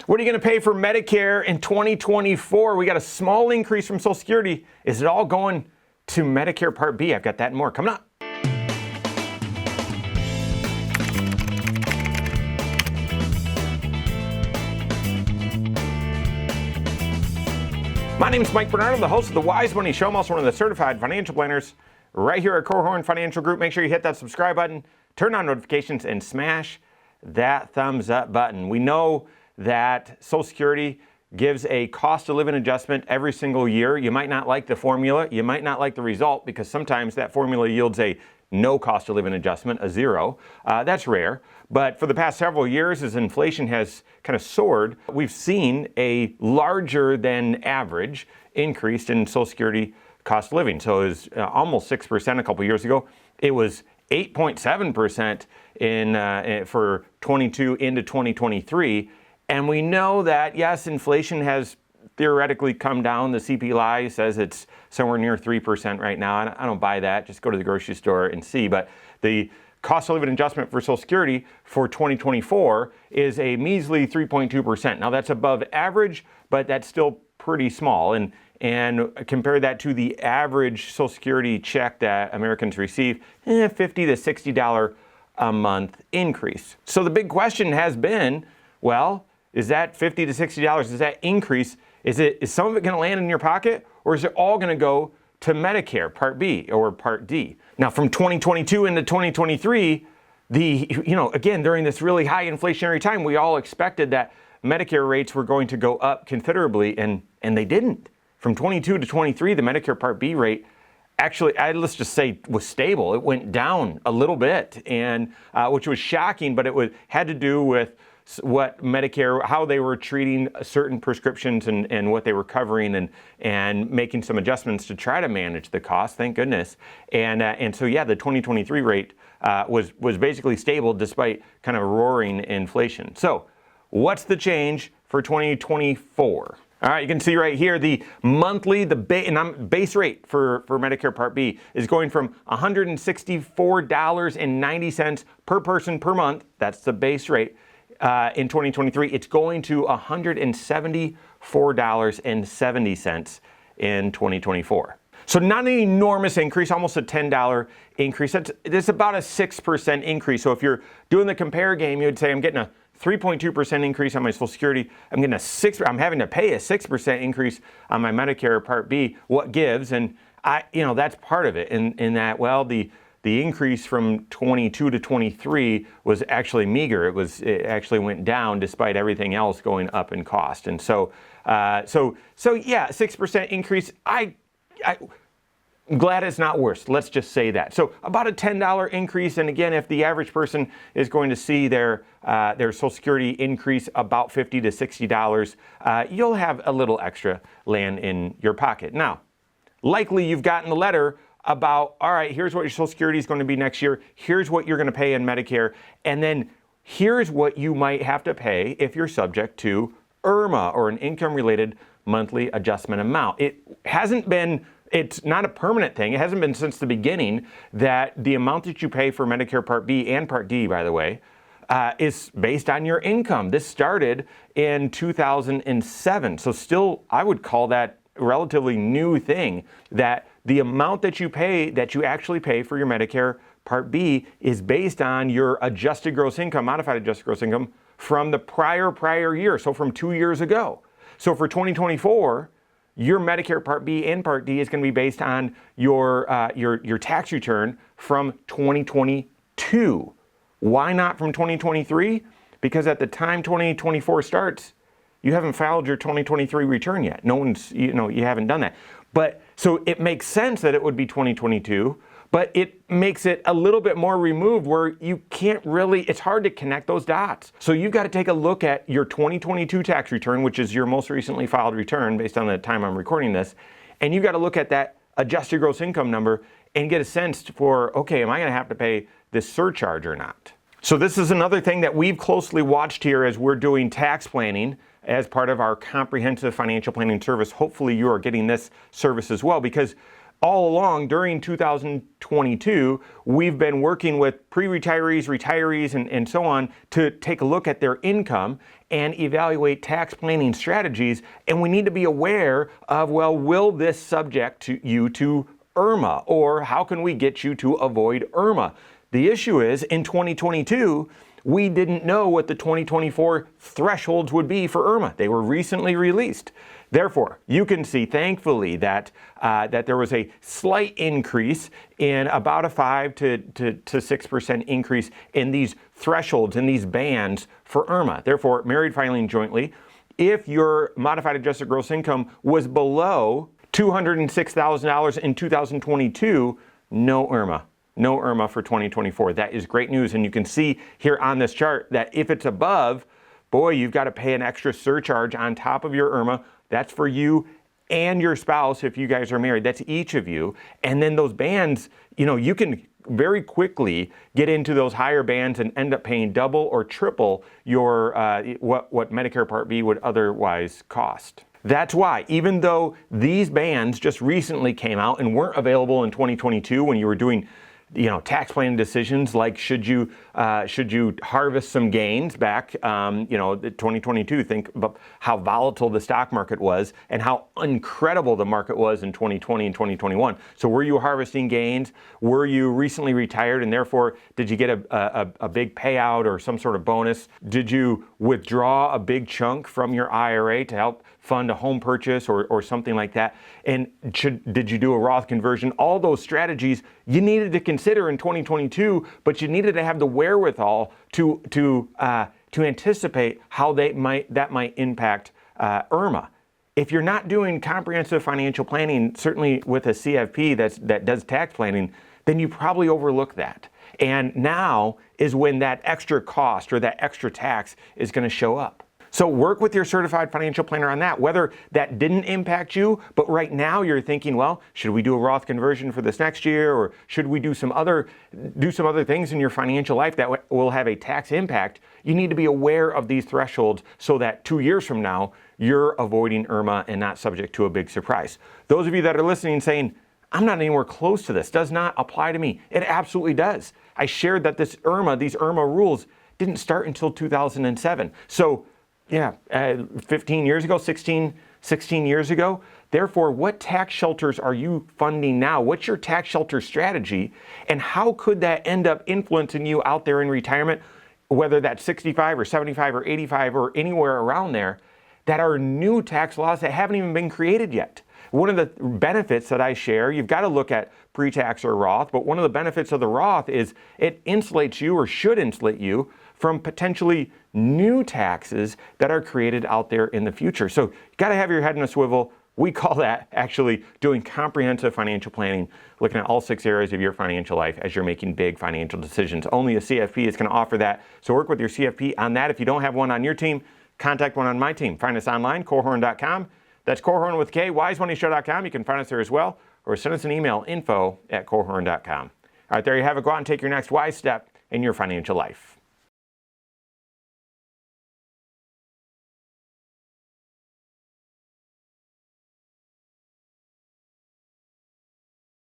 What are you going to pay for Medicare in 2024? We got a small increase from Social Security. Is it all going to Medicare Part B? I've got that and more coming up. My name is Mike Bernardo, the host of the Wise Money Show. I'm also one of the certified financial planners right here at Korhorn Financial Group. Make sure you hit that subscribe button, turn on notifications, and smash that thumbs up button. We know that Social Security gives a cost of living adjustment every single year. You might not like the formula, you might not like the result, because sometimes that formula yields a no cost of living adjustment, a zero. That's rare. But for the past several years, as inflation has kind of soared, we've seen a larger than average increase in Social Security cost of living. So it was almost 6% a couple years ago. It was 8.7% for 22 into 2023. And we know that, yes, inflation has theoretically come down. The CPI says it's somewhere near 3% right now. I don't buy that. Just go to the grocery store and see. But the cost of living adjustment for Social Security for 2024 is a measly 3.2%. Now that's above average, but that's still pretty small. And compare that to the average Social Security check that Americans receive, $50 to $60 a month increase. So the big question has been, well, is that $50 to $60? Is that increase? Is some of it going to land in your pocket, or is it all going to go to Medicare Part B or Part D? Now, from 2022 into 2023, again, during this really high inflationary time, we all expected that Medicare rates were going to go up considerably, and they didn't. From 22 to 23, the Medicare Part B rate actually, let's just say, was stable. It went down a little bit, and which was shocking, but it had to do with what Medicare, how they were treating certain prescriptions and what they were covering, and making some adjustments to try to manage the cost, thank goodness. And so, yeah, the 2023 rate was basically stable despite kind of roaring inflation. So what's the change for 2024? All right, you can see right here the monthly, base rate for Medicare Part B is going from $164.90 per person per month. That's the base rate. In 2023, it's going to $174.70 in 2024. So not an enormous increase, almost a $10 increase. That's about a 6% increase. So if you're doing the compare game, you would say, I'm getting a 3.2% increase on my Social Security. I'm having to pay a 6% increase on my Medicare Part B. What gives? And that's part of it. In that, well, the increase from 22 to 23 was actually meager. It actually went down despite everything else going up in cost. And so yeah, 6% increase. I'm glad it's not worse. Let's just say that. So about a $10 increase. And again, if the average person is going to see their Social Security increase about $50 to $60, you'll have a little extra land in your pocket. Now, likely you've gotten the letter about, all right, here's what your Social Security is going to be next year. Here's what you're going to pay in Medicare. And then here's what you might have to pay if you're subject to IRMA, or an income-related monthly adjustment amount. It's not a permanent thing. It hasn't been since the beginning that the amount that you pay for Medicare Part B and Part D, by the way, is based on your income. This started in 2007. So still, I would call that a relatively new thing, that the amount that you actually pay for your Medicare Part B is based on your adjusted gross income, modified adjusted gross income from the prior year. So from 2 years ago. So for 2024, your Medicare Part B and Part D is going to be based on your tax return from 2022. Why not from 2023? Because at the time 2024 starts, you haven't filed your 2023 return yet. You haven't done that. But so it makes sense that it would be 2022, but it makes it a little bit more removed where you can't really, it's hard to connect those dots. So you've got to take a look at your 2022 tax return, which is your most recently filed return based on the time I'm recording this, and you've got to look at that adjusted gross income number and get a sense for, okay, am I going to have to pay this surcharge or not? So this is another thing that we've closely watched here as we're doing tax planning as part of our comprehensive financial planning service. Hopefully you are getting this service as well, because all along during 2022, we've been working with pre-retirees, retirees, and so on to take a look at their income and evaluate tax planning strategies. And we need to be aware of, well, will this subject you to IRMA, or how can we get you to avoid IRMA? The issue is, in 2022, we didn't know what the 2024 thresholds would be for IRMA. They were recently released. Therefore, you can see, thankfully, that there was a slight increase in about a 5 to 6% increase in these thresholds, in these bands for IRMA. Therefore, married filing jointly, if your modified adjusted gross income was below $206,000 in 2022, no IRMA. No IRMA for 2024. That is great news. And you can see here on this chart that if it's above, boy, you've got to pay an extra surcharge on top of your IRMA. That's for you and your spouse if you guys are married. That's each of you. And then those bands, you can very quickly get into those higher bands and end up paying double or triple your what Medicare Part B would otherwise cost. That's why, even though these bands just recently came out and weren't available in 2022 when you were doing tax planning decisions like should you harvest some gains back, 2022, think about how volatile the stock market was and how incredible the market was in 2020 and 2021. So were you harvesting gains? Were you recently retired and therefore did you get a big payout or some sort of bonus? Did you withdraw a big chunk from your IRA to help fund a home purchase or something like that? And did you do a Roth conversion? All those strategies you needed to consider in 2022, but you needed to have the wherewithal to anticipate how that might impact IRMA. If you're not doing comprehensive financial planning, certainly with a CFP that does tax planning, then you probably overlook that. And now is when that extra cost or that extra tax is going to show up. So work with your certified financial planner on that, whether that didn't impact you, but right now you're thinking, well, should we do a Roth conversion for this next year, or should we do some other things in your financial life that will have a tax impact? You need to be aware of these thresholds so that 2 years from now, you're avoiding IRMA and not subject to a big surprise. Those of you that are listening saying, I'm not anywhere close to this, does not apply to me. It absolutely does. I shared that these IRMA rules didn't start until 2007. So 15 years ago, 16 years ago. Therefore, what tax shelters are you funding now? What's your tax shelter strategy? And how could that end up influencing you out there in retirement, whether that's 65 or 75 or 85 or anywhere around there, that are new tax laws that haven't even been created yet? One of the benefits that I share, you've got to look at pre-tax or Roth, but one of the benefits of the Roth is it insulates you, or should insulate you, from potentially new taxes that are created out there in the future. So you got to have your head in a swivel. We call that actually doing comprehensive financial planning, looking at all 6 areas of your financial life as you're making big financial decisions. Only a CFP is going to offer that. So work with your CFP on that. If you don't have one on your team, contact one on my team. Find us online, Korhorn.com. That's Korhorn with K, wisemoneyshow.com. You can find us there as well, or send us an email, info@korhorn.com. All right, there you have it. Go out and take your next wise step in your financial life.